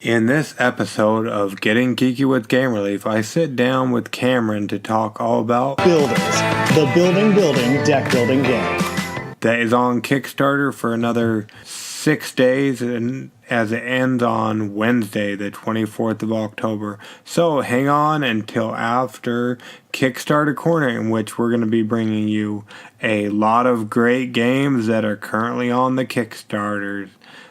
In this episode of Getting Geeky with Game Relief, I sit down with Cameron to talk all about Builders, the building deck building game. That is on Kickstarter for another 6 days, and as it ends on Wednesday, the 24th of October. So hang on until after Kickstarter Corner, in which we're going to be bringing you a lot of great games that are currently on the Kickstarters.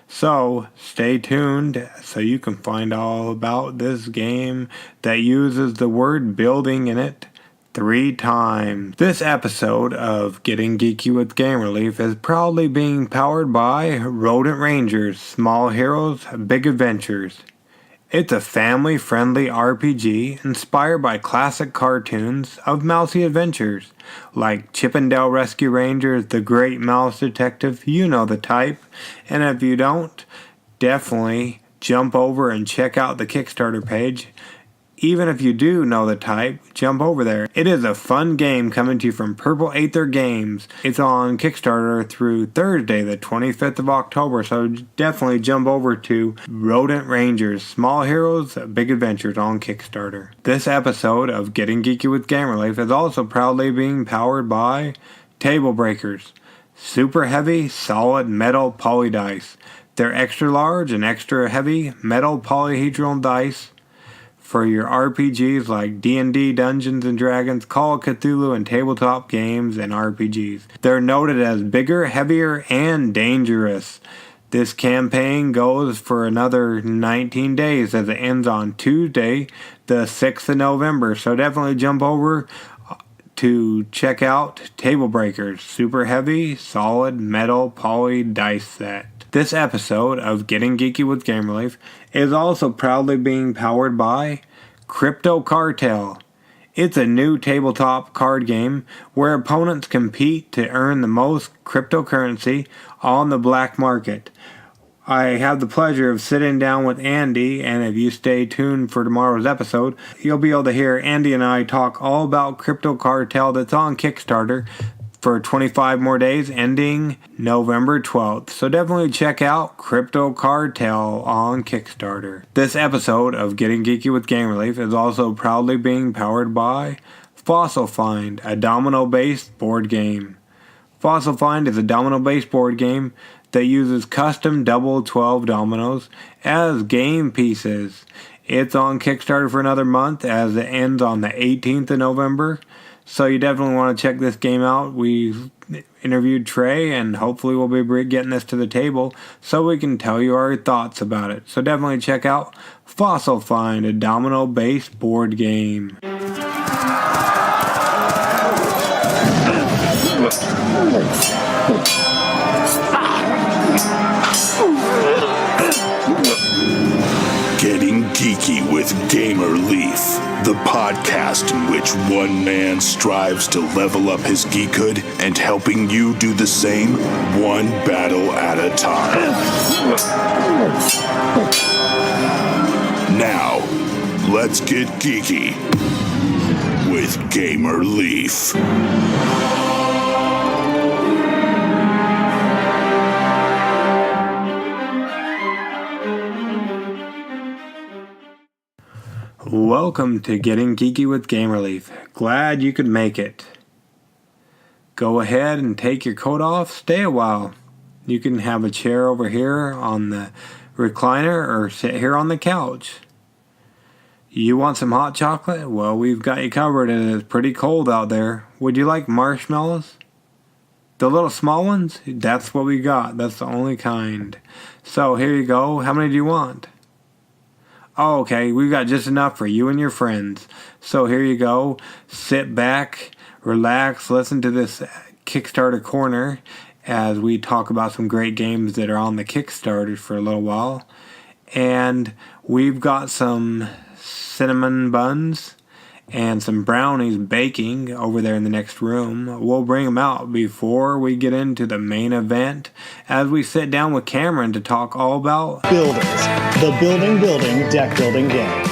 So stay tuned so you can find all about this game that uses the word building in it 3 times. This episode of Getting Geeky with Game Relief is proudly being powered by Rodent Rangers, Small Heroes, Big Adventures. It's a family-friendly RPG inspired by classic cartoons of mousy adventures, like Chip 'n Dale Rescue Rangers, The Great Mouse Detective, you know the type. And if you don't, definitely jump over and check out the Kickstarter page. Even if you do know the type, jump over there. It is a fun game coming to you from Purple Aether Games. It's on Kickstarter through Thursday, the 25th of October, so definitely jump over to Rodent Rangers, Small Heroes, Big Adventures on Kickstarter. This episode of Getting Geeky with Game Relief is also proudly being powered by Table Breakers, super heavy, solid metal poly dice. They're extra large and extra heavy metal polyhedral dice for your RPGs like D&D, Dungeons & Dragons, Call of Cthulhu, and tabletop games and RPGs. They're noted as bigger, heavier, and dangerous. This campaign goes for another 19 days as it ends on Tuesday, the 6th of November. So definitely jump over to check out Table Breakers, super heavy, solid metal poly dice set. This episode of Getting Geeky with Game Relief is also proudly being powered by Cartel. It's a new tabletop card game where opponents compete to earn the most cryptocurrency on the black market. I have the pleasure of sitting down with Andy, and if you stay tuned for tomorrow's episode, you'll be able to hear Andy and I talk all about Cartel that's on Kickstarter for 25 more days ending November 12th. So definitely check out Cartel on Kickstarter. This episode of Getting Geeky with Game Relief is also proudly being powered by Fossil Find, a domino-based board game. Fossil Find is a domino-based board game that uses custom double 12 dominoes as game pieces. It's on Kickstarter for another month as it ends on the 18th of November. So you definitely want to check this game out. We interviewed Trey, and hopefully we'll be getting this to the table so we can tell you our thoughts about it. So definitely check out Fossil Find, a domino-based board game. Getting Geeky with Gamer Leaf, the podcast in which one man strives to level up his geekhood and helping you do the same, one battle at a time. Now, let's get geeky with Gamer Leaf. Welcome to Getting Geeky with Game Relief. Glad you could make it. Go ahead and take your coat off. Stay a while. You can have a chair over here on the recliner or sit here on the couch. You want some hot chocolate? Well, we've got you covered. It is pretty cold out there. Would you like marshmallows? The little small ones? That's what we got. That's the only kind. So here you go. How many do you want? Oh, okay, we've got just enough for you and your friends. So here you go. Sit back, relax, listen to this Kickstarter Corner as we talk about some great games that are on the Kickstarter for a little while. And we've got some cinnamon buns and some brownies baking over there in the next room. We'll bring them out before we get into the main event as we sit down with Cameron to talk all about Builders, the building deck building game.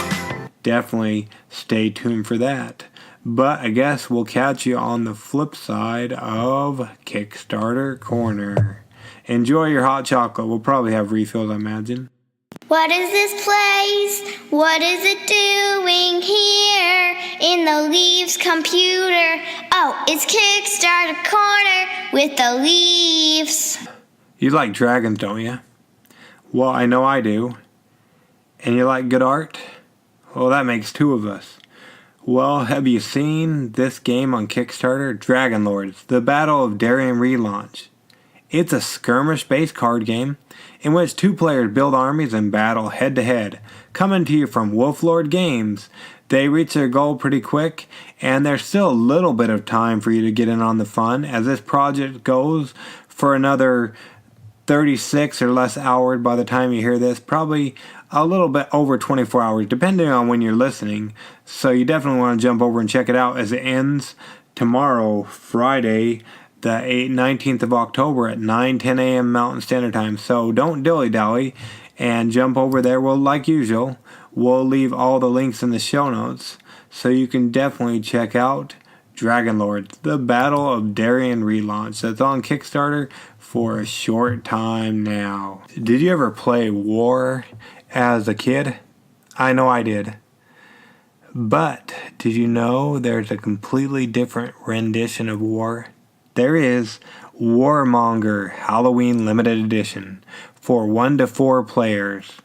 Definitely stay tuned for that. But I guess we'll catch you on the flip side of Kickstarter Corner. Enjoy your hot chocolate. We'll probably have refills, I imagine. What is this place? What is it doing here in the Leaves computer? Oh, it's Kickstarter Corner with the Leaves. You like dragons, don't you? Well, I know I do. And you like good art? Well, that makes two of us. Well, have you seen this game on Kickstarter? Dragon Lords, the Battle of Darion Relaunch. It's a skirmish-based card game in which two players build armies and battle head-to-head. Coming to you from Wolflord Games. They reach their goal pretty quick, and there's still a little bit of time for you to get in on the fun as this project goes for another 36 or less hours by the time you hear this. Probably a little bit over 24 hours, depending on when you're listening. So you definitely want to jump over and check it out as it ends tomorrow, Friday, the 19th of October at 9:10 a.m. Mountain Standard Time. So don't dilly-dally and jump over there. Well, like usual, we'll leave all the links in the show notes, so you can definitely check out Dragon Lords, the Battle of Darion Relaunch. That's on Kickstarter for a short time now. Did you ever play War as a kid? I know I did. But did you know there's a completely different rendition of War? There is Warmonger Halloween Limited Edition for 1 to 4 players.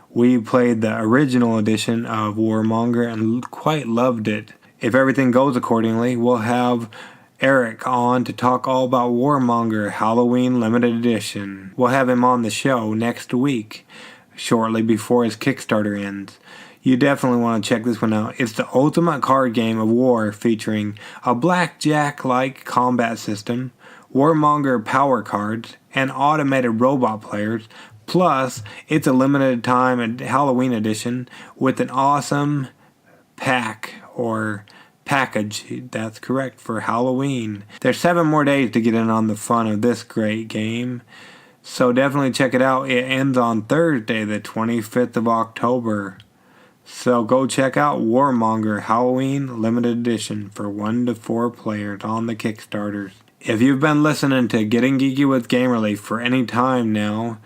We played the original edition of Warmonger and quite loved it. If everything goes accordingly, we'll have Eric on to talk all about Warmonger Halloween Limited Edition. We'll have him on the show next week, shortly before his Kickstarter ends. You definitely want to check this one out. It's the ultimate card game of war featuring a blackjack-like combat system, Warmonger power cards, and automated robot players. Plus, it's a limited time Halloween edition with an awesome pack or package, that's correct, for Halloween. There's 7 more days to get in on the fun of this great game. So definitely check it out. It ends on Thursday, the 25th of October. So go check out Warmonger Halloween Limited Edition for 1 to 4 players on the Kickstarters. If you've been listening to Getting Geeky with Game Relief for any time now,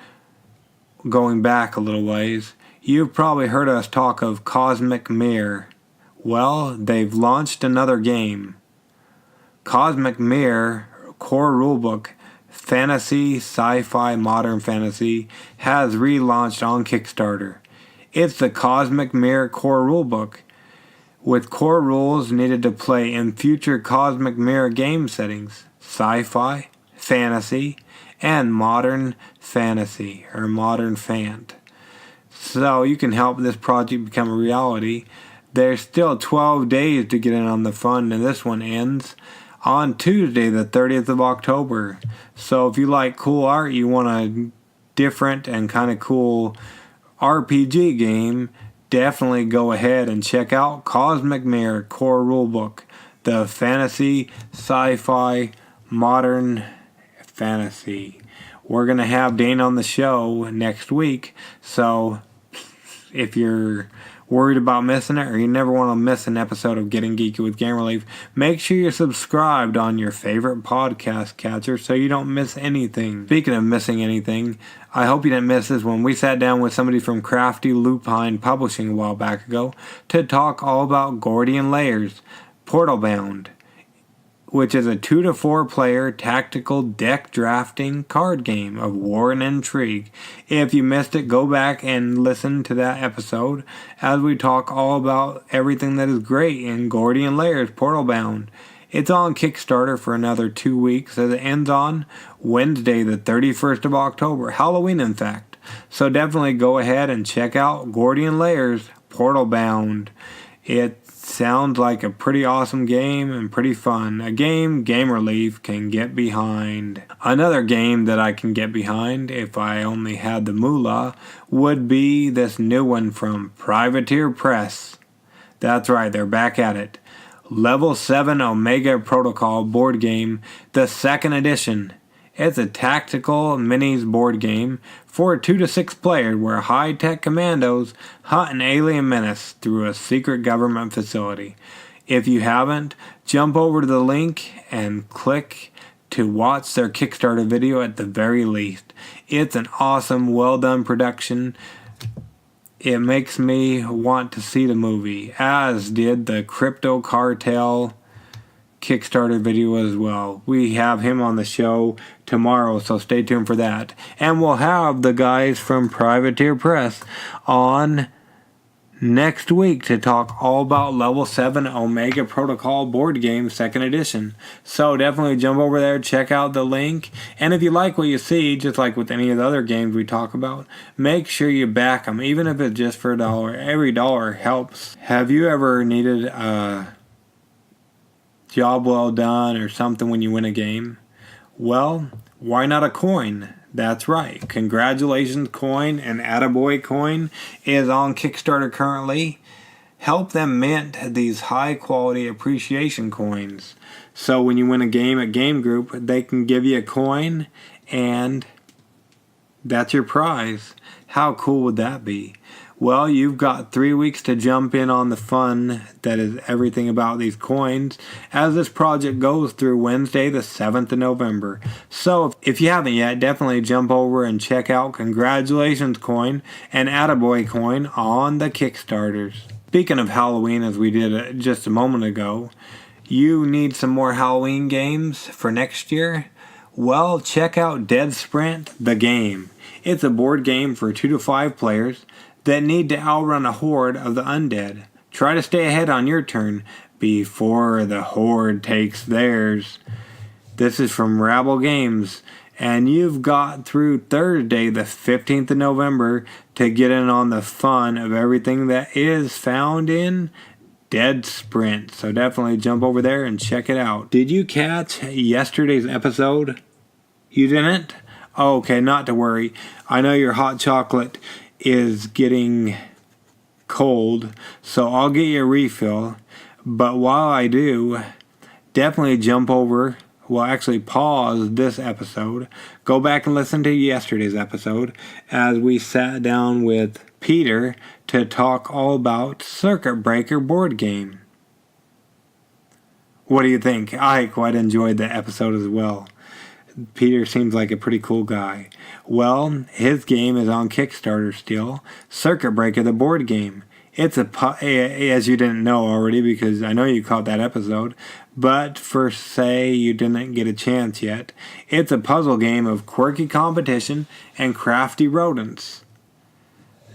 going back a little ways, you've probably heard us talk of Cosmic Mirror. Well, they've launched another game. Cosmic Mirror Core Rulebook Fantasy, Sci-Fi, Modern Fantasy has relaunched on Kickstarter. It's the Cosmic Mirror Core Rulebook, with core rules needed to play in future Cosmic Mirror game settings, sci-fi, fantasy, and modern fantasy, or modern fant. So you can help this project become a reality. There's still 12 days to get in on the fun, and this one ends on Tuesday, the 30th of October. So if you like cool art, you want a different and kind of cool RPG game, definitely go ahead and check out Cosmic Mirror Core Rulebook, the fantasy, sci-fi, modern fantasy. We're going to have Dane on the show next week, so if you're worried about missing it, or you never want to miss an episode of Getting Geeky with Game Relief, make sure you're subscribed on your favorite podcast catcher so you don't miss anything. Speaking of missing anything, I hope you didn't miss this one. We sat down with somebody from Crafty Lupine Publishing a while back ago to talk all about Gordian Layers, Portal Bound, which is a 2 to 4 player tactical deck drafting card game of war and intrigue. If you missed it, go back and listen to that episode as we talk all about everything that is great in Gordian Layers Portal Bound. It's on Kickstarter for another 2 weeks as it ends on Wednesday, the 31st of October, Halloween in fact. So definitely go ahead and check out Gordian Layers Portal Bound. It sounds like a pretty awesome game and pretty fun. A game Game Relief can get behind. Another game that I can get behind, if I only had the moolah, would be this new one from Privateer Press. That's right, they're back at it. Level 7 Omega Protocol board game, the 2nd edition. It's a tactical minis board game for 2 to 6 players where high-tech commandos hunt an alien menace through a secret government facility. If you haven't, jump over to the link and click to watch their Kickstarter video at the very least. It's an awesome, well-done production it makes me want to see the movie, as did the Crypto Cartel Kickstarter video as well. We have him on the show tomorrow, so stay tuned for that. And we'll have the guys from Privateer Press on next week to talk all about Level 7 Omega Protocol board game 2nd edition. So definitely jump over there, check out the link, and if you like what you see, just like with any of the other games we talk about, make sure you back them, even if it's just for $1. Every dollar helps. Have you ever needed a job well done or something when you win a game? Well, why not a coin? That's right. Congratulations Coin and Attaboy Coin is on Kickstarter currently. Help them mint these high quality appreciation coins. So when you win a game at Game Group, they can give you a coin and that's your prize. How cool would that be? Well, you've got 3 weeks to jump in on the fun that is everything about these coins as this project goes through Wednesday the 7th of November. So if you haven't yet, definitely jump over and check out Congratulations Coin and Attaboy Coin on the Kickstarters. Speaking of Halloween, as we did just a moment ago, you need some more Halloween games for next year? Well, check out Dead Sprint, the game. It's a board game for 2 to 5 players that need to outrun a horde of the undead. Try to stay ahead on your turn before the horde takes theirs. This is from Rabble Games, and you've got through Thursday the 15th of November to get in on the fun of everything that is found in Dead Sprint. So definitely jump over there and check it out. Did you catch yesterday's episode? You didn't? Okay, not to worry. I know your hot chocolate is getting cold, so I'll get you a refill. But while I do, definitely jump over, well actually pause this episode, go back and listen to yesterday's episode as we sat down with Peter to talk all about Circuit Breaker board game. What do you think? I quite enjoyed the episode as well. Peter seems like a pretty cool guy. Well, his game is on Kickstarter still. Circuit Breaker, the board game. It's as you didn't know already because I know you caught that episode, but for say you didn't get a chance yet, it's a puzzle game of quirky competition and crafty rodents.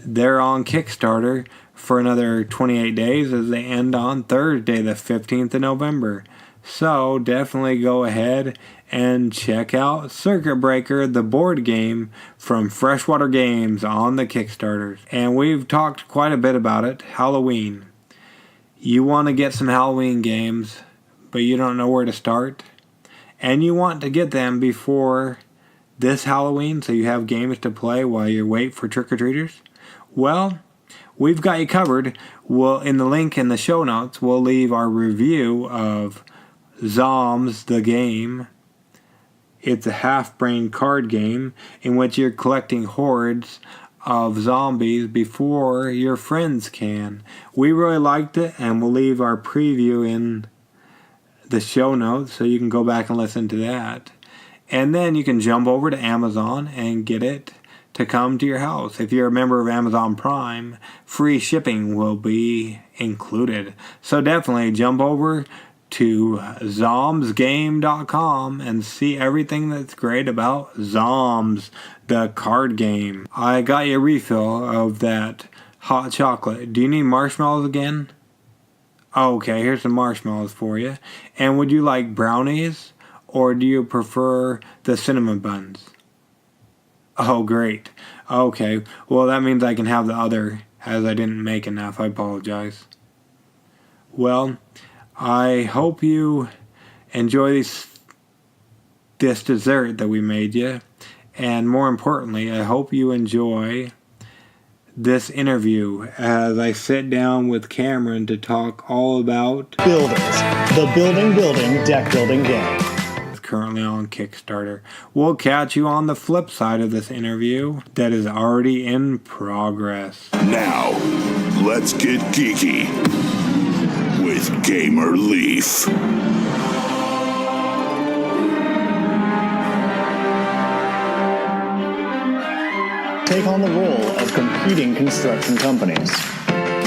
They're on Kickstarter for another 28 days as they end on Thursday the 15th of November. So definitely go ahead and check out Circuit Breaker, the board game from Freshwater Games on the Kickstarters. And we've talked quite a bit about it, Halloween. You want to get some Halloween games, but you don't know where to start? And you want to get them before this Halloween so you have games to play while you wait for trick-or-treaters? Well, we've got you covered. In the link in the show notes, we'll leave our review of Zombs, the game. It's a half-brain card game in which you're collecting hordes of zombies before your friends can. We really liked it, and we'll leave our preview in the show notes so you can go back and listen to that. And then you can jump over to Amazon and get it to come to your house. If you're a member of Amazon Prime, free shipping will be included. So definitely jump over to zomsgame.com and see everything that's great about Zombs, the card game. I got you a refill of that hot chocolate. Do you need marshmallows again? Okay, here's some marshmallows for you. And would you like brownies or do you prefer the cinnamon buns? Oh, great. Okay, well that means I can have the other as I didn't make enough. I apologize. Well, I hope you enjoy this dessert that we made you. And more importantly, I hope you enjoy this interview as I sit down with Cameron to talk all about Builders, the building deck building game. It's currently on Kickstarter. We'll catch you on the flip side of this interview that is already in progress. Now, let's get geeky with Gamer Leaf. Take on the role of competing construction companies.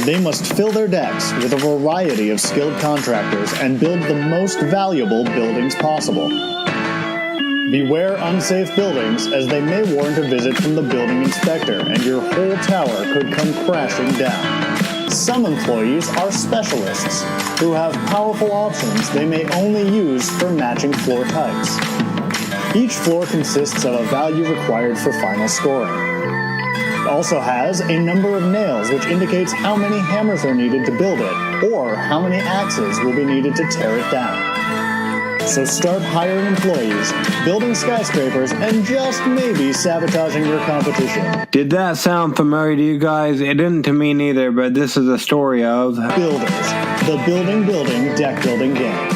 They must fill their decks with a variety of skilled contractors and build the most valuable buildings possible. Beware unsafe buildings, as they may warrant a visit from the building inspector, and your whole tower could come crashing down. Some employees are specialists, who have powerful options they may only use for matching floor types. Each floor consists of a value required for final scoring. It also has a number of nails, which indicates how many hammers are needed to build it, or how many axes will be needed to tear it down. So start hiring employees, building skyscrapers, and just maybe sabotaging your competition. Did that sound familiar to you guys? It didn't to me neither, but this is a story of Builders, the building deck building game.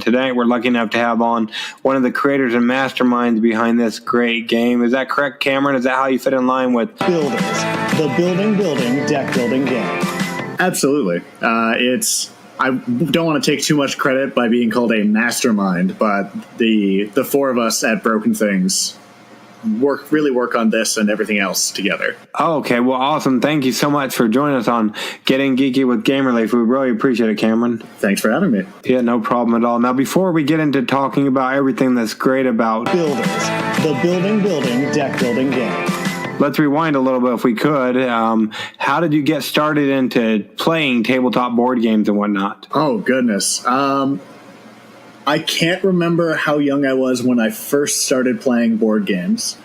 Today we're lucky enough to have on one of the creators and masterminds behind this great game. Is that correct, Cameron? Is that how you fit in line with Builders, the building deck building game? Absolutely. I don't want to take too much credit by being called a mastermind, but the four of us at Broken Things really work on this and everything else together. Okay, well, awesome. Thank you so much for joining us on Getting Geeky with Game Relief. We really appreciate it, Cameron. Thanks for having me. Yeah, no problem at all. Now, before we get into talking about everything that's great about Builders, the building deck building game. let's rewind a little bit if we could. How did you get started into playing tabletop board games and whatnot? Oh, goodness. I can't remember how young I was when I first started playing board games.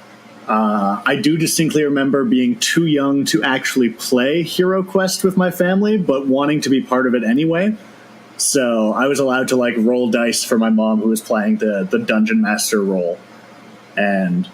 I do distinctly remember being too young to actually play Hero Quest with my family, but wanting to be part of it anyway. So I was allowed to roll dice for my mom, who was playing the Dungeon Master role. And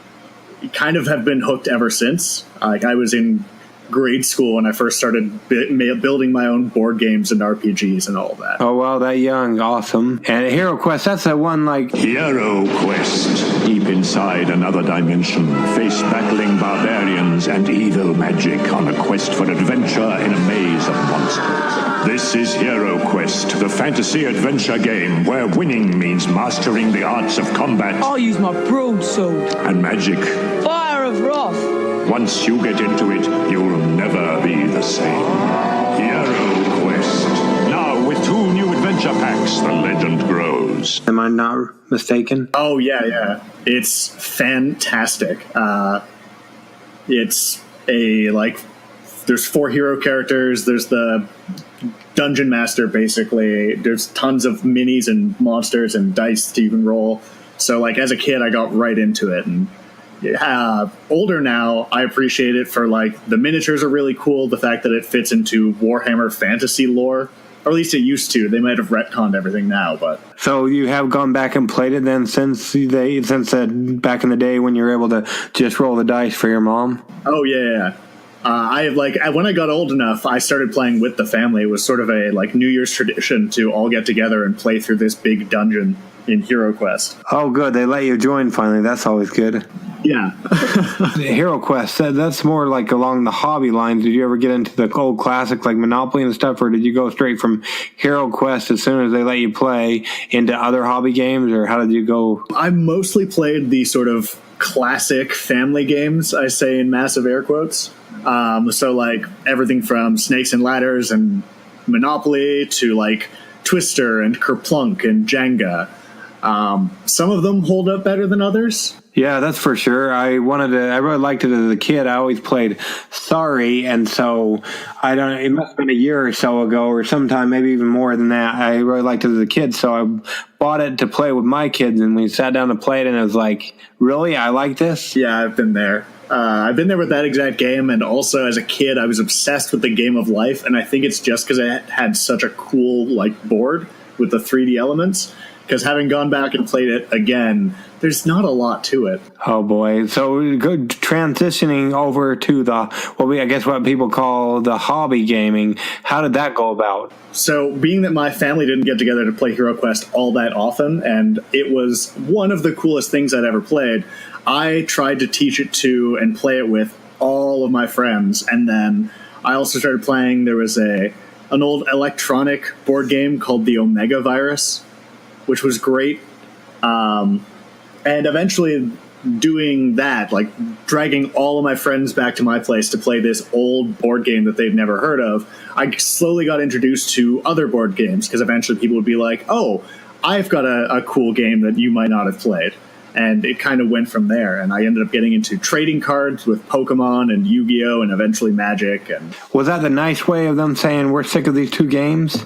kind of have been hooked ever since. I was in grade school when I first started building my own board games and RPGs and all of that. Oh, wow, that young. Awesome. And Hero Quest, that's that one Hero Quest. Deep inside another dimension, face battling barbarians and evil magic on a quest for adventure in a maze of monsters. This is Hero Quest, the fantasy adventure game where winning means mastering the arts of combat. I'll use my broadsword. And magic. Fire of Wrath. Once you get into it, you'll never be the same. Hero Quest. Now with 2 new adventure packs, the legend grows. Am I not mistaken? Oh, yeah. It's fantastic. It's there's 4 hero characters. There's the Dungeon Master, basically. There's tons of minis and monsters and dice to even roll. So, as a kid, I got right into it. And older now, I appreciate it for, the miniatures are really cool. The fact that it fits into Warhammer fantasy lore. Or at least it used to. They might have retconned everything now, but... So you have gone back and played it then since back in the day when you were able to just roll the dice for your mom? Oh, yeah. I have when I got old enough, I started playing with the family. It was sort of a New Year's tradition to all get together and play through this big dungeon in Hero Quest. Oh, good. They let you join finally. That's always good. Yeah. Hero Quest, that's more along the hobby lines. Did you ever get into the old classics like Monopoly and stuff, or did you go straight from Hero Quest as soon as they let you play into other hobby games, or how did you go? I mostly played the sort of classic family games, I say in massive air quotes. So everything from Snakes and Ladders and Monopoly to Twister and Kerplunk and Jenga. Some of them hold up better than others. Yeah, that's for sure. I really liked it as a kid. I always played Sorry, and so it must have been a year or so ago, or sometime maybe even more than that. I really liked it as a kid, so I bought it to play with my kids, and we sat down to play it, and it was like, really? I like this? Yeah, I've been there. I've been there with that exact game, and also as a kid, I was obsessed with the Game of Life, and I think it's just because it had such a cool board with the 3D elements. Because having gone back and played it again, there's not a lot to it. Oh boy! So good transitioning over to what people call the hobby gaming. How did that go about? So, being that my family didn't get together to play Hero Quest all that often, and it was one of the coolest things I'd ever played, I tried to teach it to and play it with all of my friends. And then I also started playing. There was an old electronic board game called the Omega Virus, which was great. And eventually doing that, like dragging all of my friends back to my place to play this old board game that they'd never heard of, I slowly got introduced to other board games because eventually people would be like, oh, I've got a cool game that you might not have played. And it kind of went from there. And I ended up getting into trading cards with Pokemon and Yu-Gi-Oh! And eventually Magic. And was that the nice way of them saying, we're sick of these two games?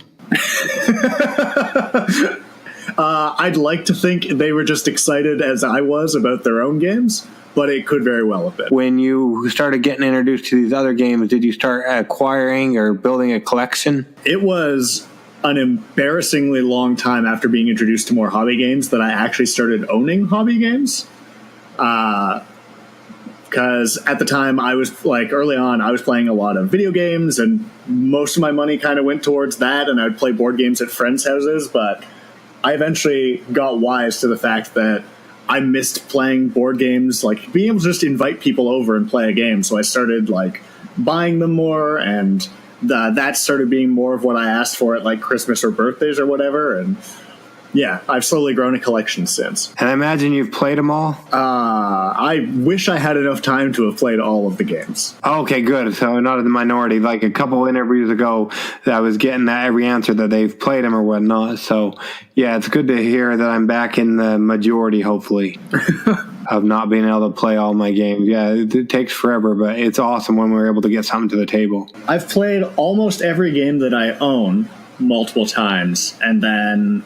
I'd like to think they were just excited as I was about their own games, but it could very well have been. When you started getting introduced to these other games, did you start acquiring or building a collection? It was an embarrassingly long time after being introduced to more hobby games that I actually started owning hobby games. Because at the time I was like, early on, I was playing a lot of video games and most of my money kind of went towards that, and I would play board games at friends' houses, but I eventually got wise to the fact that I missed playing board games, like being able to just invite people over and play a game. So I started like buying them more, and that started being more of what I asked for at like Christmas or birthdays or whatever. And yeah, I've slowly grown a collection since. And I imagine you've played them all? I wish I had enough time to have played all of the games. Okay, good. So not in the minority. Like a couple interviews ago, I was getting that every answer that they've played them or whatnot. So yeah, it's good to hear that I'm back in the majority, hopefully, of not being able to play all my games. Yeah, it takes forever, but it's awesome when we're able to get something to the table. I've played almost every game that I own multiple times, and then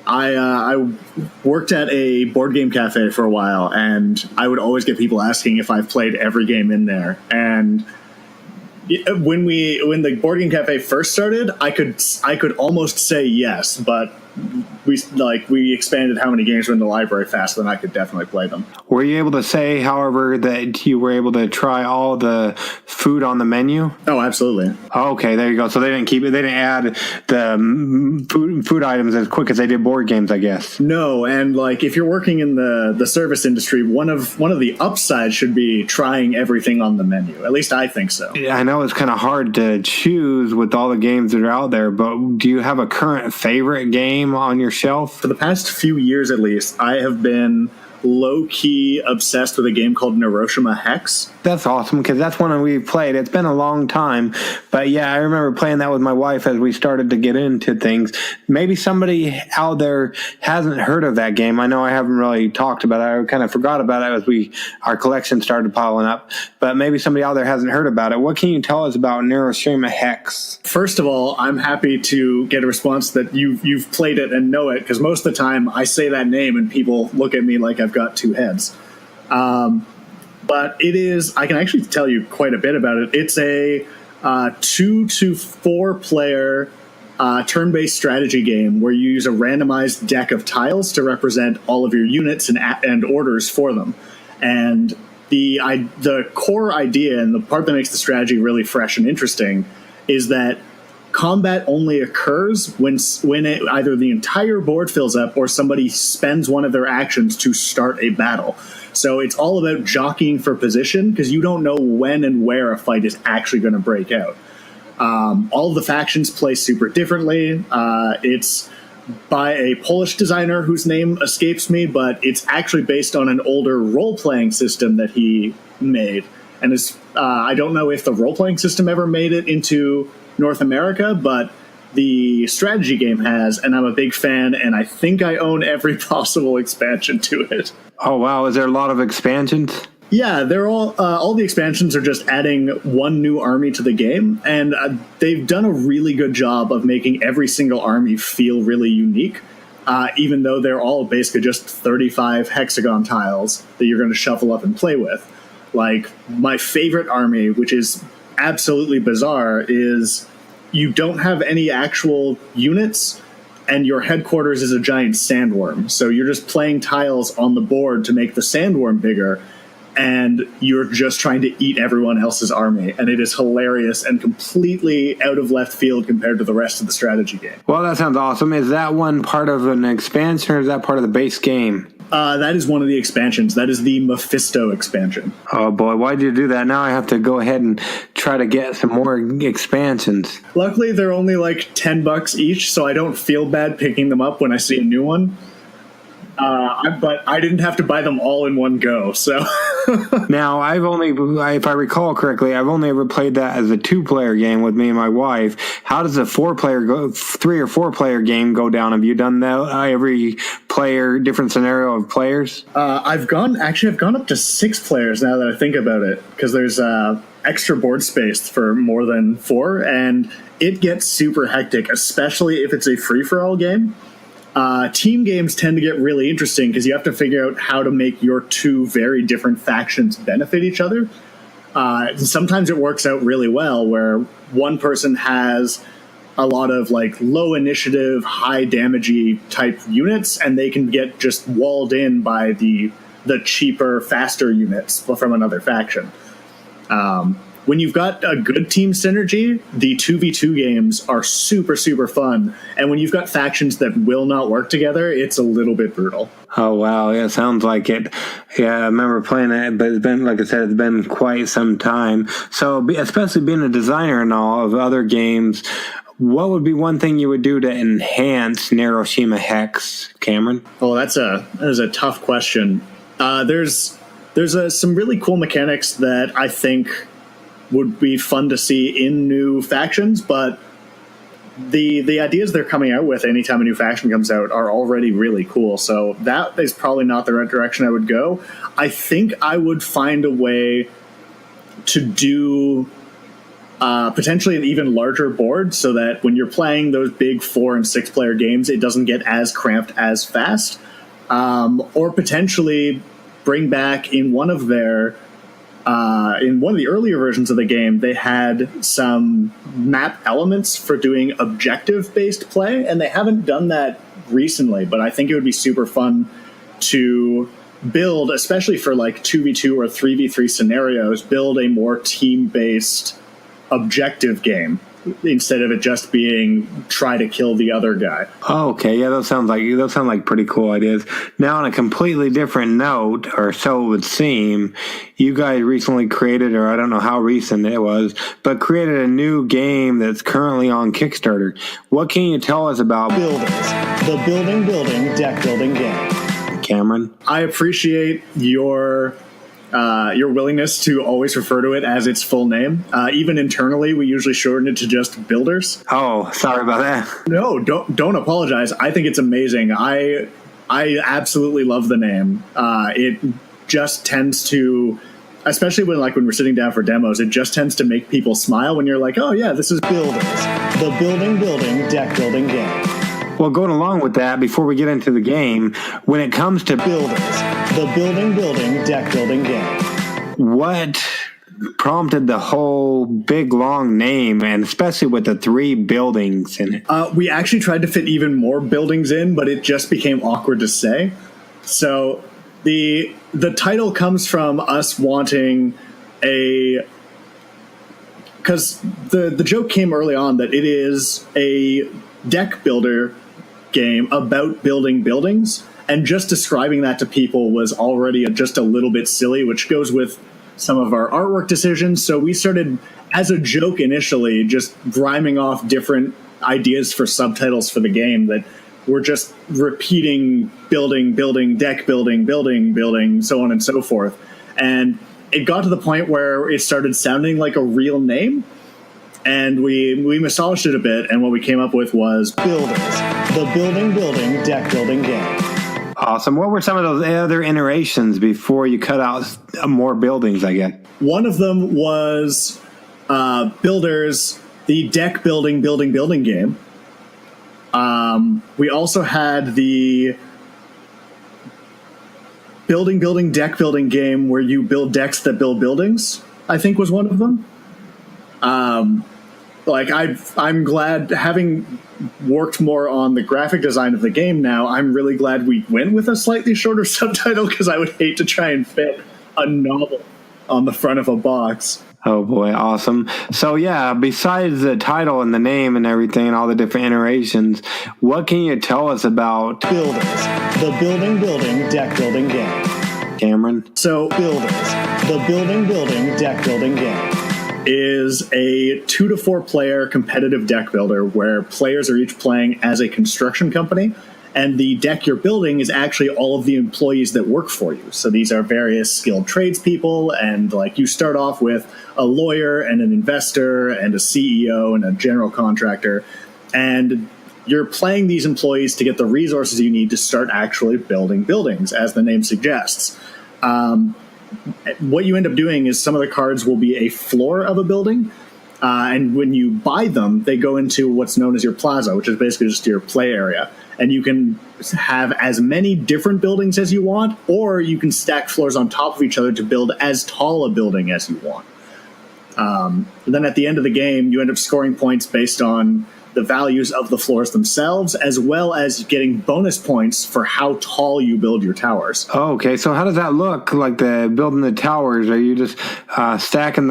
I worked at a board game cafe for a while, and I would always get people asking if I've played every game in there. And when the board game cafe first started, I could almost say yes, but we expanded how many games were in the library faster than I could definitely play them. Were you able to say, however, that you were able to try all the food on the menu? Oh, absolutely. Okay, there you go. So they didn't keep it. They didn't add the food items as quick as they did board games, I guess. No, and like if you're working in the service industry, one of the upsides should be trying everything on the menu. At least I think so. Yeah, I know it's kind of hard to choose with all the games that are out there, but do you have a current favorite game on your shelf? For the past few years, at least, I have been low-key obsessed with a game called Hiroshima Hex. That's awesome, because that's one we've played. It's been a long time, but yeah, I remember playing that with my wife as we started to get into things. Maybe somebody out there hasn't heard of that game. I know I haven't really talked about it. I kind of forgot about it as our collection started piling up, but maybe somebody out there hasn't heard about it. What can you tell us about Hiroshima Hex? First of all, I'm happy to get a response that you've played it and know it, because most of the time I say that name and people look at me like I've got two heads. But it is, I can actually tell you quite a bit about it. It's a 2 to 4 player turn-based strategy game where you use a randomized deck of tiles to represent all of your units and orders for them. And the core idea and the part that makes the strategy really fresh and interesting is that combat only occurs when either the entire board fills up or somebody spends one of their actions to start a battle. So it's all about jockeying for position, because you don't know when and where a fight is actually going to break out. All of the factions play super differently. It's by a Polish designer whose name escapes me, but it's actually based on an older role-playing system that he made. And I don't know if the role-playing system ever made it into North America, but the strategy game has, and I'm a big fan, and I think I own every possible expansion to it. Oh, wow. Is there a lot of expansions? Yeah, they're all the expansions are just adding one new army to the game, and they've done a really good job of making every single army feel really unique, even though they're all basically just 35 hexagon tiles that you're going to shuffle up and play with. Like, my favorite army, which is absolutely bizarre, is you don't have any actual units, and your headquarters is a giant sandworm. So you're just playing tiles on the board to make the sandworm bigger, and you're just trying to eat everyone else's army. And it is hilarious and completely out of left field compared to the rest of the strategy game. Well, that sounds awesome. Is that one part of an expansion, or is that part of the base game? That is one of the expansions. That is the Mephisto expansion. Oh, boy. Why'd you do that? Now I have to go ahead and try to get some more expansions. Luckily, they're only like $10 each, so I don't feel bad picking them up when I see a new one. But I didn't have to buy them all in one go, so... Now, if I recall correctly, I've only ever played that as a 2-player game with me and my wife. How does a 3 or 4 player game go down? Have you done that? Every player, different scenario of players? I've gone up to 6 players now that I think about it, because there's extra board space for more than 4, and it gets super hectic, especially if it's a free-for-all game. Team games tend to get really interesting because you have to figure out how to make your 2 very different factions benefit each other. Sometimes it works out really well where one person has a lot of like low initiative, high damagey type units, and they can get just walled in by the cheaper, faster units from another faction. When you've got a good team synergy, the 2v2 games are super, super fun. And when you've got factions that will not work together, it's a little bit brutal. Oh, wow. Yeah, sounds like it. Yeah, I remember playing it, but it's been, like I said, it's been quite some time. So, especially being a designer and all of other games, what would be one thing you would do to enhance Neuroshima Hex, Cameron? Oh, that is a tough question. There's some really cool mechanics that I think would be fun to see in new factions, but the ideas they're coming out with anytime a new faction comes out are already really cool, so that is probably not the right direction I would go. I think I would find a way to do potentially an even larger board so that when you're playing those big 4 and 6 player games, it doesn't get as cramped as fast, or potentially bring back in one of the earlier versions of the game, they had some map elements for doing objective-based play, and they haven't done that recently, but I think it would be super fun to build, especially for like 2v2 or 3v3 scenarios, build a more team-based objective game instead of it just being try to kill the other guy. Oh, okay, yeah, those sound like pretty cool ideas. Now, on a completely different note, or so it would seem, you guys recently created, or I don't know how recent it was, but created a new game that's currently on Kickstarter. What can you tell us about Builders, the building deck building game? Cameron? I appreciate your willingness to always refer to it as its full name. Even internally, we usually shorten it to just Builders. Oh, sorry about that. No, don't apologize. I think it's amazing. I absolutely love the name. It just tends to, especially when we're sitting down for demos, it just tends to make people smile when you're like, oh yeah, this is Builders, the building deck building game. Well, going along with that, before we get into the game, when it comes to Builders, the building deck building game. What prompted the whole big, long name, and especially with the 3 buildings in it? We actually tried to fit even more buildings in, but it just became awkward to say. So the title comes from us wanting because the joke came early on that it is a deck builder game about building buildings, and just describing that to people was already just a little bit silly, which goes with some of our artwork decisions. So we started, as a joke initially, just rhyming off different ideas for subtitles for the game that were just repeating building, deck building, so on and so forth. And it got to the point where it started sounding like a real name, and we massaged it a bit, and what we came up with was Builders, the building deck building game. Awesome. What were some of those other iterations before you cut out more buildings, I guess? One of them was Builders, the deck building game. We also had the building deck building game where you build decks that build buildings, I think was one of them. I'm glad, having worked more on the graphic design of the game now, I'm really glad we went with a slightly shorter subtitle, because I would hate to try and fit a novel on the front of a box. Oh boy, awesome. So yeah, besides the title and the name and everything and all the different iterations, what can you tell us about Builders, the building deck building game? Cameron? So Builders, the building deck building game is a 2 to 4 player competitive deck builder where players are each playing as a construction company, And the deck you're building is actually all of the employees that work for you. So these are various skilled tradespeople, and like you start off with a lawyer and an investor and a CEO and a general contractor. And you're playing these employees to get the resources you need to start actually building buildings, as the name suggests. What you end up doing is some of the cards will be a floor of a building. And when you buy them, they go into what's known as your plaza, which is basically just your play area. And you can have as many different buildings as you want, or you can stack floors on top of each other to build as tall a building as you want. Then at the end of the game, you end up scoring points based on the values of the floors themselves, as well as getting bonus points for how tall you build your towers. Oh, okay, so how does that look, like the building the towers? Are you just stacking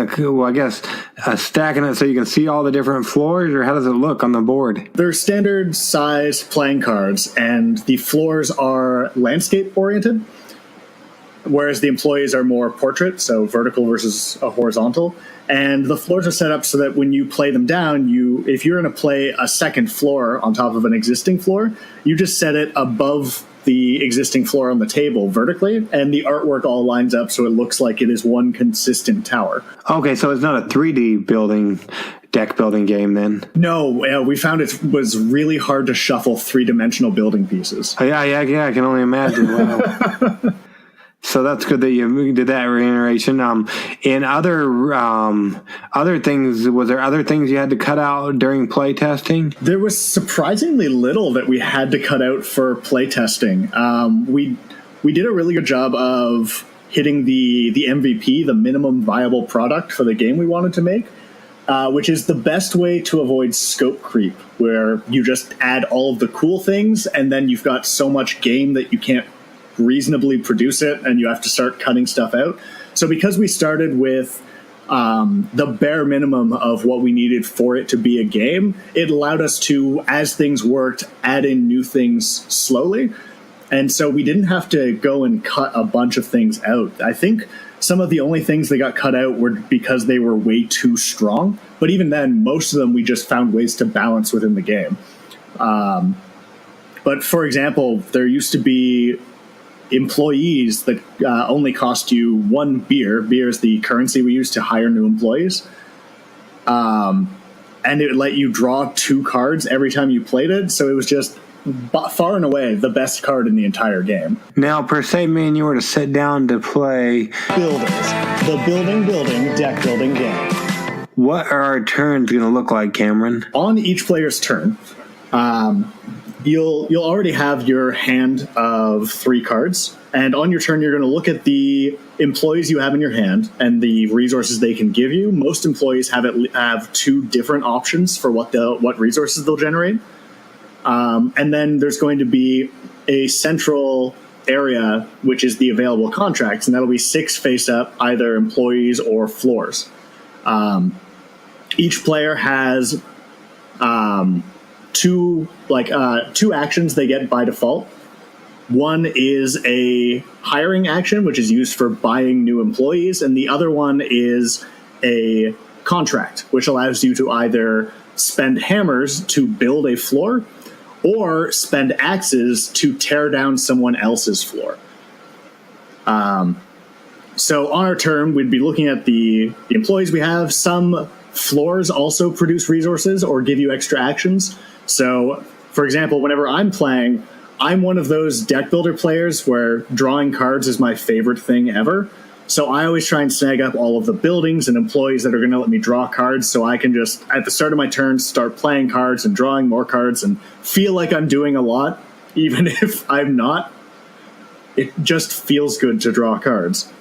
stacking it so you can see all the different floors, or how does it look on the board? They're standard size playing cards, and the floors are landscape oriented, whereas the employees are more portrait, so vertical versus a horizontal. And the floors are set up so that when you play them down, if you're going to play a second floor on top of an existing floor, you just set it above the existing floor on the table vertically, and the artwork all lines up so it looks like it is one consistent tower. Okay, so it's not a 3D deck building game then? No, we found it was really hard to shuffle three-dimensional building pieces. Yeah, I can only imagine. Wow. So that's good that you did that reiteration. In other things, was there other things you had to cut out during play testing? There was surprisingly little that we had to cut out for play testing. We did a really good job of hitting the MVP, the minimum viable product for the game we wanted to make, which is the best way to avoid scope creep, where you just add all of the cool things and then you've got so much game that you can't reasonably produce it and you have to start cutting stuff out. So because we started with the bare minimum of what we needed for it to be a game, it allowed us to, as things worked, add in new things slowly. And so we didn't have to go and cut a bunch of things out. I think some of the only things that got cut out were because they were way too strong. But even then, most of them we just found ways to balance within the game. But for example, there used to be employees that only cost you one beer. Beer is the currency we use to hire new employees. And it would let you draw 2 cards every time you played it. So it was just far and away the best card in the entire game. Now, per se, man, you were to sit down to play Builders, the building deck building game. What are our turns going to look like, Cameron? On each player's turn, you'll already have your hand of 3 cards, and on your turn you're going to look at the employees you have in your hand and the resources they can give you. Most employees have 2 different options for what resources they'll generate, and then there's going to be a central area which is the available contracts, and that'll be 6 face up, either employees or floors. Each player has 2 actions they get by default. One is a hiring action, which is used for buying new employees, and the other one is a contract, which allows you to either spend hammers to build a floor or spend axes to tear down someone else's floor. So on our turn, we'd be looking at the employees we have. Some floors also produce resources or give you extra actions. So, for example, whenever I'm playing, I'm one of those deck builder players where drawing cards is my favorite thing ever. So I always try and snag up all of the buildings and employees that are going to let me draw cards, so I can just, at the start of my turn, start playing cards and drawing more cards and feel like I'm doing a lot, even if I'm not. It just feels good to draw cards.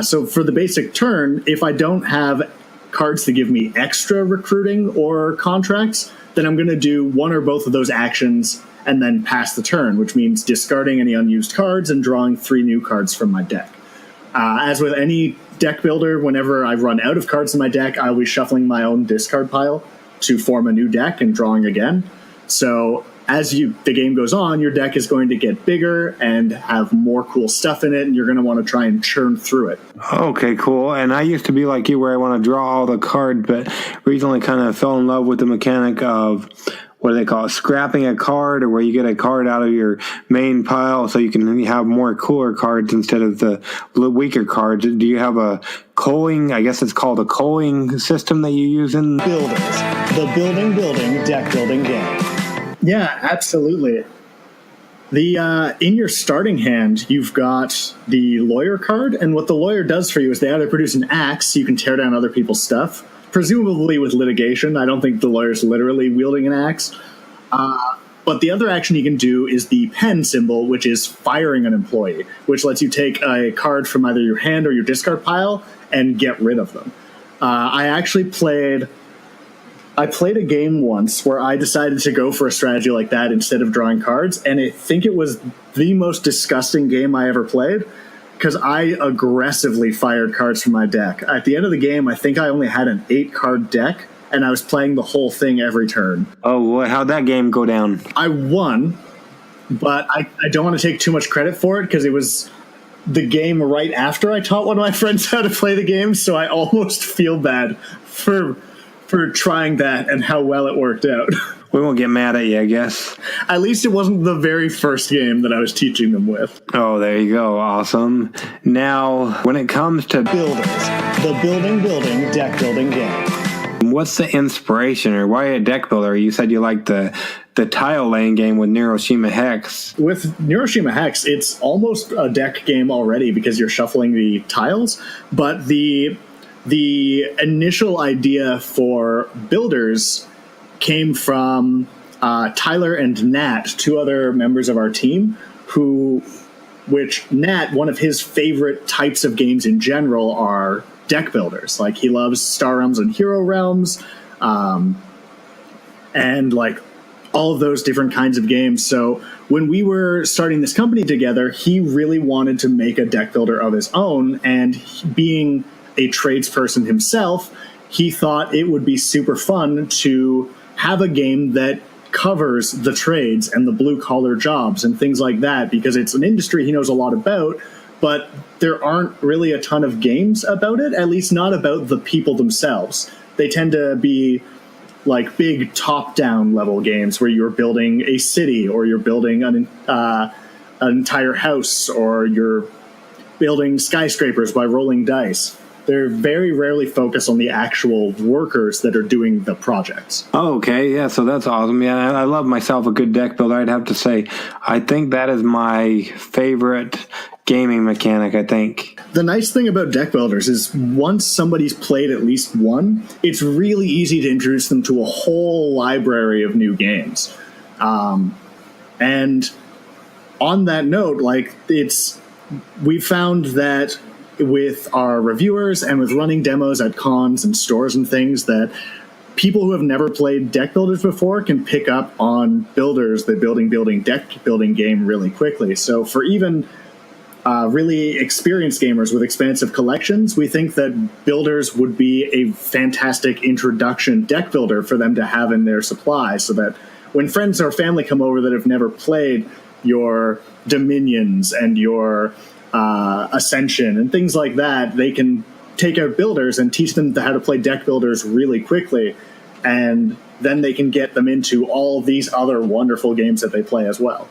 So for the basic turn, if I don't have cards to give me extra recruiting or contracts, then I'm going to do one or both of those actions and then pass the turn, which means discarding any unused cards and drawing 3 new cards from my deck. As with any deck builder, whenever I run out of cards in my deck, I'll be shuffling my own discard pile to form a new deck and drawing again. So as the game goes on, your deck is going to get bigger and have more cool stuff in it, and you're going to want to try and churn through it. Okay, cool. And I used to be like you, where I want to draw all the cards, but recently kind of fell in love with the mechanic of what do they call it, scrapping a card, or where you get a card out of your main pile so you can have more cooler cards instead of the weaker cards. Do you have a culling, I guess it's called a culling system that you use in Builders, the building deck building game. Yeah, absolutely. The in your starting hand, you've got the lawyer card, and what the lawyer does for you is they either produce an axe, so you can tear down other people's stuff, presumably with litigation. I don't think the lawyer's literally wielding an axe. But the other action you can do is the pen symbol, which is firing an employee, which lets you take a card from either your hand or your discard pile and get rid of them. I played a game once where I decided to go for a strategy like that instead of drawing cards, and I think it was the most disgusting game I ever played because I aggressively fired cards from my deck. At the end of the game, I think I only had an 8-card deck, and I was playing the whole thing every turn. Oh, how'd that game go down? I won, but I don't want to take too much credit for it because it was the game right after I taught one of my friends how to play the game, so I almost feel bad for trying that and how well it worked out. We won't get mad at you, I guess. At least it wasn't the very first game that I was teaching them with. Oh, there you go. Awesome. Now, when it comes to Builders, the building deck building game. what's the inspiration, or why a deck builder? You said you like the tile laying game with Neuroshima Hex. With Neuroshima Hex, it's almost a deck game already because you're shuffling the tiles, but the initial idea for builders came from Tyler and Nat, two other members of our team, which Nat, one of his favorite types of games in general are deck builders. Like, he loves Star Realms and Hero Realms, and like all of those different kinds of games. So when we were starting this company together, he really wanted to make a deck builder of his own, and being a tradesperson himself, he thought it would be super fun to have a game that covers the trades and the blue-collar jobs and things like that, because it's an industry he knows a lot about, but there aren't really a ton of games about it, at least not about the people themselves. They tend to be like big top-down level games where you're building a city, or you're building an entire house, or you're building skyscrapers by rolling dice. They're very rarely focused on the actual workers that are doing the projects. Oh, okay. Yeah, so that's awesome. Yeah, I love myself a good deck builder. I'd have to say, I think that is my favorite gaming mechanic, I think. The nice thing about deck builders is once somebody's played at least one, it's really easy to introduce them to a whole library of new games. And on that note, we found that with our reviewers and with running demos at cons and stores and things, that people who have never played deck builders before can pick up on builders, the building deck building game, really quickly. So for even really experienced gamers with expansive collections, we think that builders would be a fantastic introduction deck builder for them to have in their supply, so that when friends or family come over that have never played your Dominions and your Ascension and things like that, they can take out builders and teach them how to play deck builders really quickly, and then they can get them into all these other wonderful games that they play as well.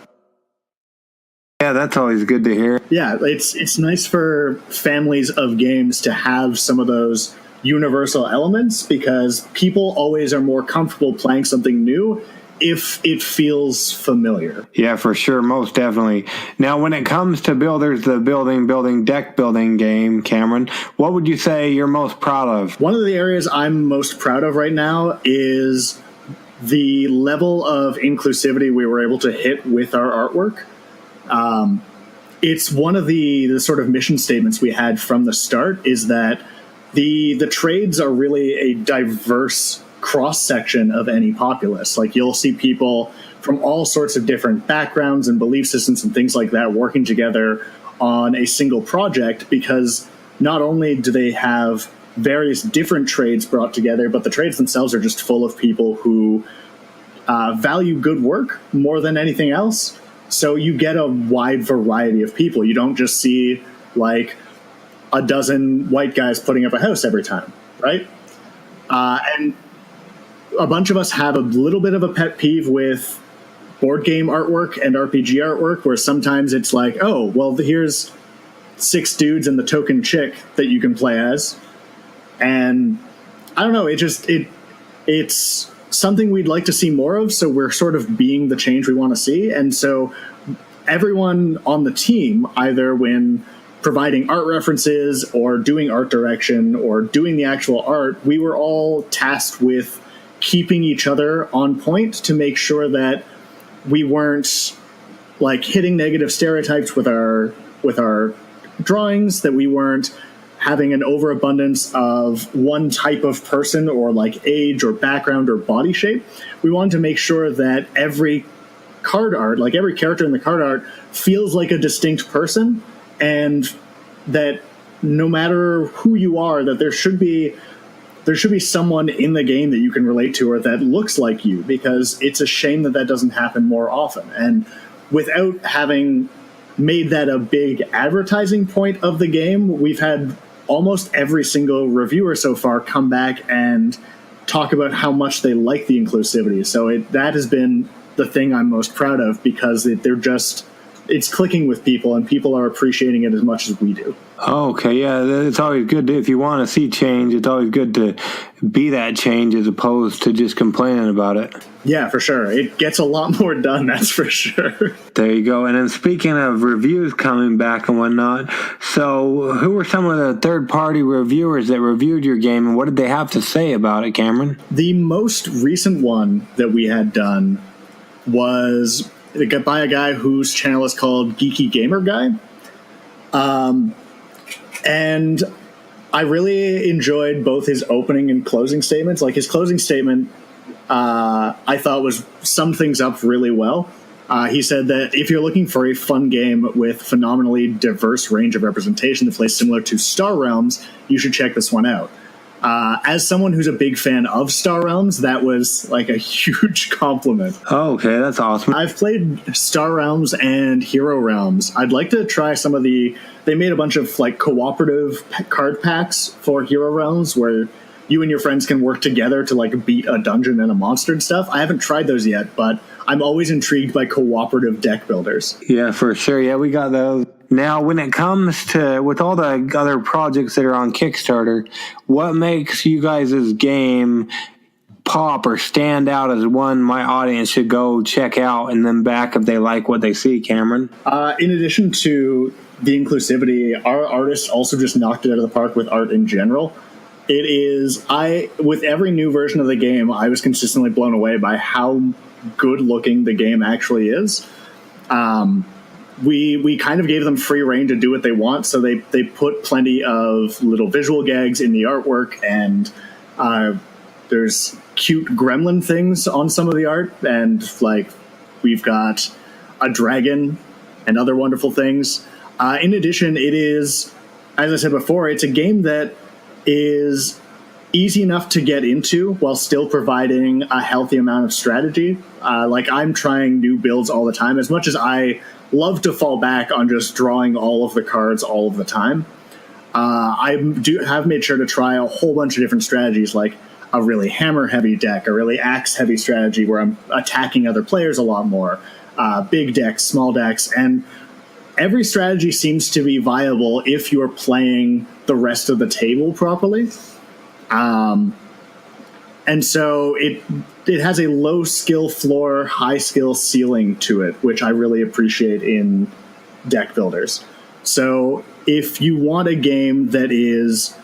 Yeah, that's always good to hear. Yeah, it's nice for families of games to have some of those universal elements, because people always are more comfortable playing something new if it feels familiar. Yeah, for sure, most definitely. Now, when it comes to builders, the building deck building game, Cameron, what would you say you're most proud of? One of the areas I'm most proud of right now is the level of inclusivity we were able to hit with our artwork. It's one of the sort of mission statements we had from the start, is that the trades are really a diverse cross-section of any populace. Like, you'll see people from all sorts of different backgrounds and belief systems and things like that working together on a single project, because not only do they have various different trades brought together, but the trades themselves are just full of people who value good work more than anything else. So you get a wide variety of people. You don't just see like a dozen white guys putting up a house every time, right? And a bunch of us have a little bit of a pet peeve with board game artwork and RPG artwork, where sometimes it's like, oh, well, here's 6 dudes and the token chick that you can play as. And I don't know, it's something we'd like to see more of, so we're sort of being the change we want to see. And so everyone on the team, either when providing art references or doing art direction or doing the actual art, we were all tasked with keeping each other on point to make sure that we weren't like hitting negative stereotypes with our drawings, that we weren't having an overabundance of one type of person or like age or background or body shape. We wanted to make sure that every card art, like every character in the card art, feels like a distinct person, and that no matter who you are, that there should be someone in the game that you can relate to or that looks like you, because it's a shame that that doesn't happen more often. And without having made that a big advertising point of the game, we've had almost every single reviewer so far come back and talk about how much they like the inclusivity. So that has been the thing I'm most proud of, because it's clicking with people and people are appreciating it as much as we do. Okay, yeah, it's always good if you want to see change, it's always good to be that change as opposed to just complaining about it. Yeah, for sure. It gets a lot more done, that's for sure. There you go. And then speaking of reviews coming back and whatnot, so who were some of the third-party reviewers that reviewed your game, and what did they have to say about it, Cameron? The most recent one that we had done was by a guy whose channel is called Geeky Gamer Guy. And I really enjoyed both his opening and closing statements. Like his closing statement, I thought summed things up really well. He said that if you're looking for a fun game with phenomenally diverse range of representation that plays similar to Star Realms, you should check this one out. As someone who's a big fan of Star Realms, that was like a huge compliment. Oh, okay, that's awesome. I've played Star Realms and Hero Realms. I'd like to try some of they made a bunch of like cooperative card packs for Hero Realms where you and your friends can work together to like beat a dungeon and a monster and stuff. I haven't tried those yet, but I'm always intrigued by cooperative deck builders. Yeah, for sure. Yeah, we got those. Now, when it comes to, with all the other projects that are on Kickstarter, what makes you guys' game pop or stand out as one my audience should go check out and then back if they like what they see, Cameron? In addition to the inclusivity, our artists also just knocked it out of the park with art in general. With every new version of the game, I was consistently blown away by how good looking the game actually is. We kind of gave them free reign to do what they want, so they put plenty of little visual gags in the artwork, and there's cute gremlin things on some of the art, and like we've got a dragon and other wonderful things. In addition, it is, as I said before, it's a game that is easy enough to get into while still providing a healthy amount of strategy. Like I'm trying new builds all the time, as much as I love to fall back on just drawing all of the cards all of the time. I have made sure to try a whole bunch of different strategies, like a really hammer-heavy deck, a really axe-heavy strategy where I'm attacking other players a lot more, big decks, small decks, and every strategy seems to be viable if you're playing the rest of the table properly. And so it has a low skill floor, high skill ceiling to it, which I really appreciate in deck builders. So if you want a game that is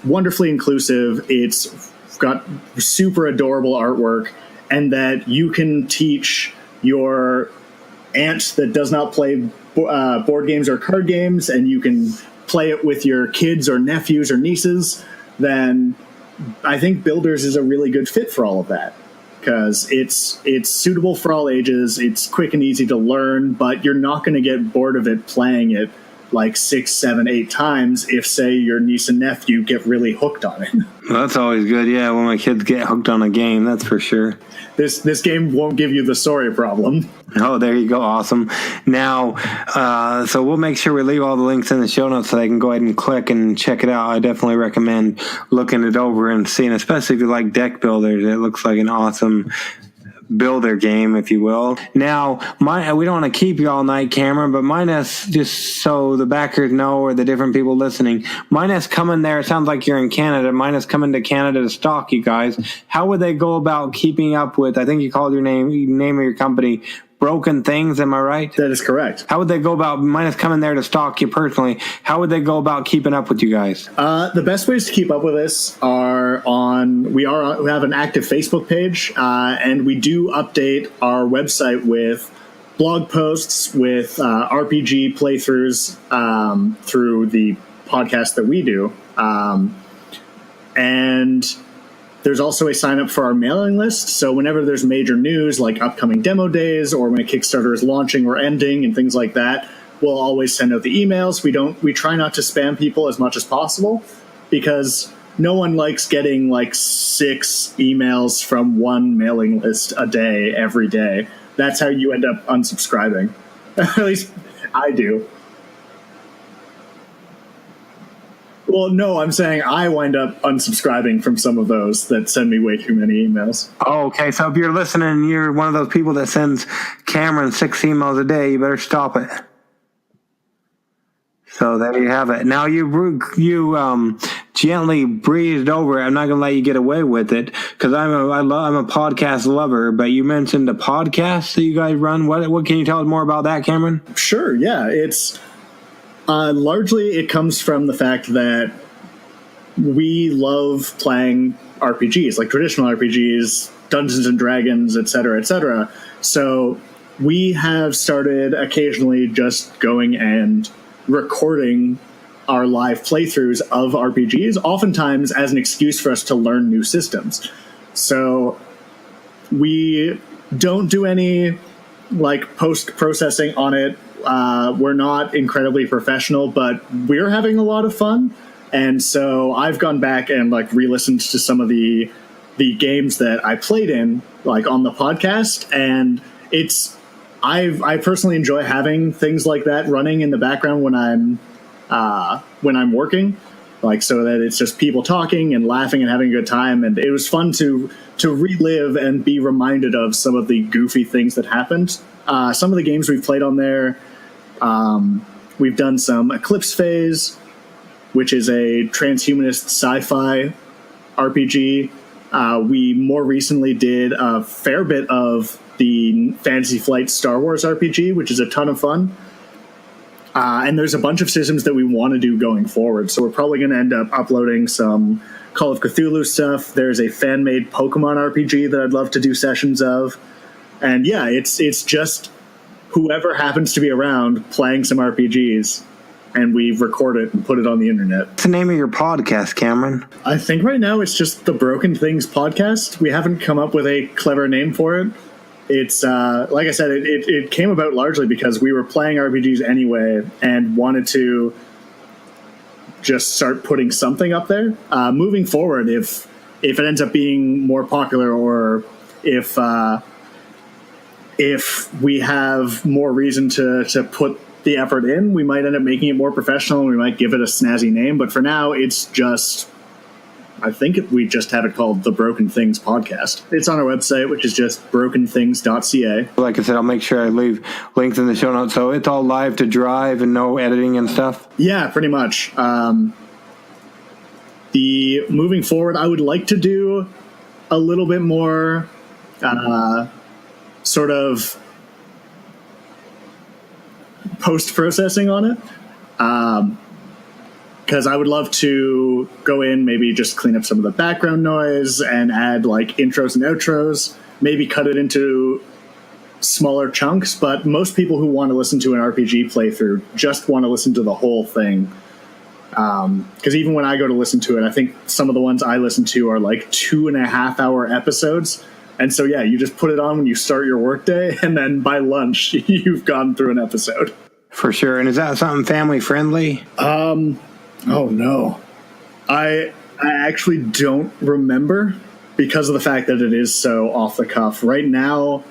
wonderfully inclusive, it's got super adorable artwork, and that you can teach your aunt that does not play board games or card games, and you can play it with your kids or nephews or nieces, then I think Builders is a really good fit for all of that, because it's suitable for all ages. It's quick and easy to learn, but you're not going to get bored of it playing it like 6, 7, 8 times if, say, your niece and nephew get really hooked on it. Well, that's always good. Yeah, when my kids get hooked on a game, that's for sure. This game won't give you the story problem. Oh, there you go. Awesome. Now, so we'll make sure we leave all the links in the show notes so they can go ahead and click and check it out. I definitely recommend looking it over and seeing, especially if you like deck builders. It looks like an awesome builder game, if you will. Now, we don't want to keep you all night, Cameron, but Minus, just so the backers know, or the different people listening, Minus coming there, it sounds like you're in Canada, Minus coming to Canada to stalk you guys. How would they go about keeping up with, I think you called your name of your company, Broken Things, am I right? That is correct. How would they go about, Minus coming there to stalk you personally, how would they go about keeping up with you guys? The best ways to keep up with us are we have an active Facebook page, and we do update our website with blog posts, with RPG playthroughs through the podcast that we do. And there's also a sign up for our mailing list. So whenever there's major news like upcoming demo days or when a Kickstarter is launching or ending and things like that, we'll always send out the emails. We try not to spam people as much as possible because no one likes getting like 6 emails from one mailing list a day, every day. That's how you end up unsubscribing. At least I do. Well, no, I'm saying I wind up unsubscribing from some of those that send me way too many emails. Oh, okay. So if you're listening and you're one of those people that sends Cameron 6 emails a day, you better stop it. So there you have it. Now you gently breezed over it. I'm not going to let you get away with it because I'm a podcast lover. But you mentioned a podcast that you guys run. What can you tell us more about that, Cameron? Sure. Yeah, it's largely it comes from the fact that we love playing RPGs, like traditional RPGs, Dungeons and Dragons, et cetera, So we have started occasionally just going and recording our live playthroughs of RPGs, oftentimes as an excuse for us to learn new systems. So we don't do any like post-processing on it. We're not incredibly professional, but we're having a lot of fun. And so I've gone back and like re-listened to some of the games that I played in, like on the podcast, and I personally enjoy having things like that running in the background when I'm working, like so that it's just people talking and laughing and having a good time. And it was fun to relive and be reminded of some of the goofy things that happened. Some of the games we've played on there, we've done some Eclipse Phase, which is a transhumanist sci-fi RPG. We more recently did a fair bit of the Fantasy Flight Star Wars RPG, which is a ton of fun. And there's a bunch of systems that we want to do going forward. So we're probably going to end up uploading some Call of Cthulhu stuff. There's a fan-made Pokemon RPG that I'd love to do sessions of. And yeah, it's just whoever happens to be around playing some RPGs, and we record it and put it on the internet. What's the name of your podcast, Cameron? I think right now it's just the Broken Things Podcast. We haven't come up with a clever name for it. It's, like I said, it came about largely because we were playing RPGs anyway and wanted to just start putting something up there. Moving forward, if it ends up being more popular, or if we have more reason to put the effort in, we might end up making it more professional and we might give it a snazzy name. But for now, it's just, I think we just have it called the Broken Things Podcast. It's on our website, which is just brokenthings.ca. Like I said, I'll make sure I leave links in the show notes. So it's all live to drive and no editing and stuff? Yeah, pretty much. The moving forward, I would like to do a little bit more sort of post-processing on it. Because I would love to go in, maybe just clean up some of the background noise and add like intros and outros, maybe cut it into smaller chunks. But most people who want to listen to an RPG playthrough just want to listen to the whole thing. Because even when I go to listen to it, I think some of the ones I listen to are like 2.5-hour episodes. And so, yeah, you just put it on when you start your workday, and then by lunch, you've gone through an episode. For sure. And is that something family friendly? Oh no, I actually don't remember because of the fact that it is so off the cuff. Right now,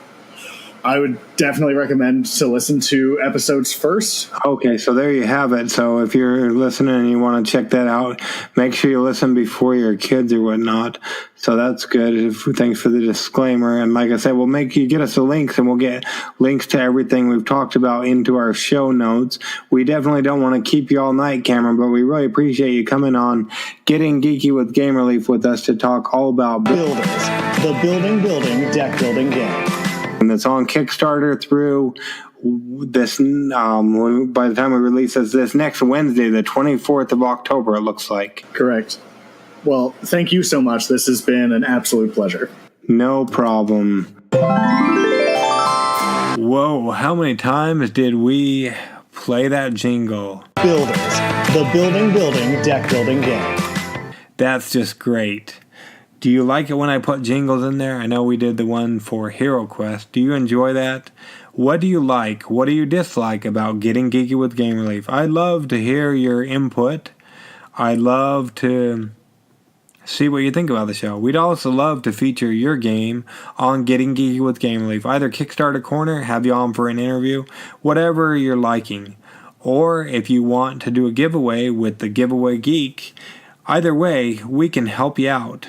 I would definitely recommend to listen to episodes first. Okay, so there you have it. So if you're listening and you want to check that out, make sure you listen before your kids or whatnot. So that's good. Thanks for the disclaimer. And like I said, we'll make you get us the links, and we'll get links to everything we've talked about into our show notes. We definitely don't want to keep you all night, Cameron, but we really appreciate you coming on Getting Geeky with Game Relief with us to talk all about Builders, the building deck building game. and it's on Kickstarter through this, by the time we release this next Wednesday, the 24th of October, it looks like. Correct. Well, thank you so much. This has been an absolute pleasure. No problem. Whoa, how many times did we play that jingle? Builders, the building deck building game. That's just great. Do you like it when I put jingles in there? I know we did the one for Hero Quest. Do you enjoy that? What do you like? What do you dislike about Getting Geeky with Game Relief? I'd love to hear your input. I'd love to see what you think about the show. We'd also love to feature your game on Getting Geeky with Game Relief. Either Kickstarter Corner, have you on for an interview, whatever you're liking. Or if you want to do a giveaway with the Giveaway Geek, either way, we can help you out.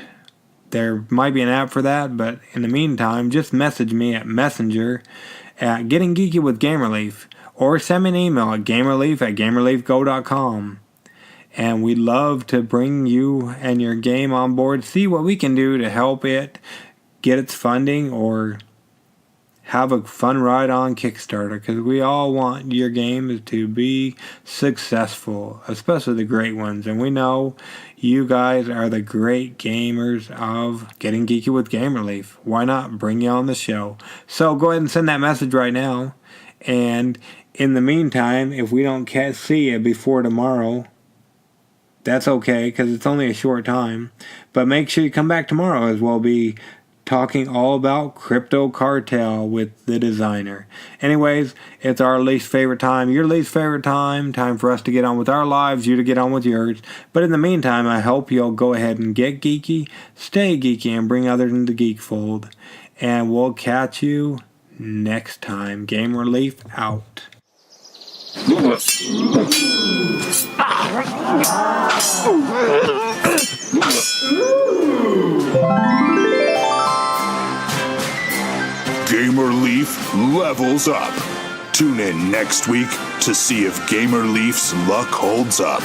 There might be an app for that, but in the meantime, just message me at Messenger at Getting Geeky with Game Relief, or send me an email at gamerelief@gamereliefgo.com. And we'd love to bring you and your game on board, see what we can do to help it get its funding or have a fun ride on Kickstarter, because we all want your game to be successful, especially the great ones. And we know you guys are the great gamers of Getting Geeky with Game Relief. Why not bring you on the show? So go ahead and send that message right now. And in the meantime, if we don't see you before tomorrow, that's okay, because it's only a short time. But make sure you come back tomorrow, as we'll be talking all about Crypto Cartel with the designer. Anyways, it's our least favorite time, your least favorite time for us to get on with our lives, you to get on with yours. But in the meantime, I hope you'll go ahead and get geeky, stay geeky, and bring others into the geek fold. And we'll catch you next time. Game Relief out. Gamer Leaf levels up. Tune in next week to see if Gamer Leaf's luck holds up.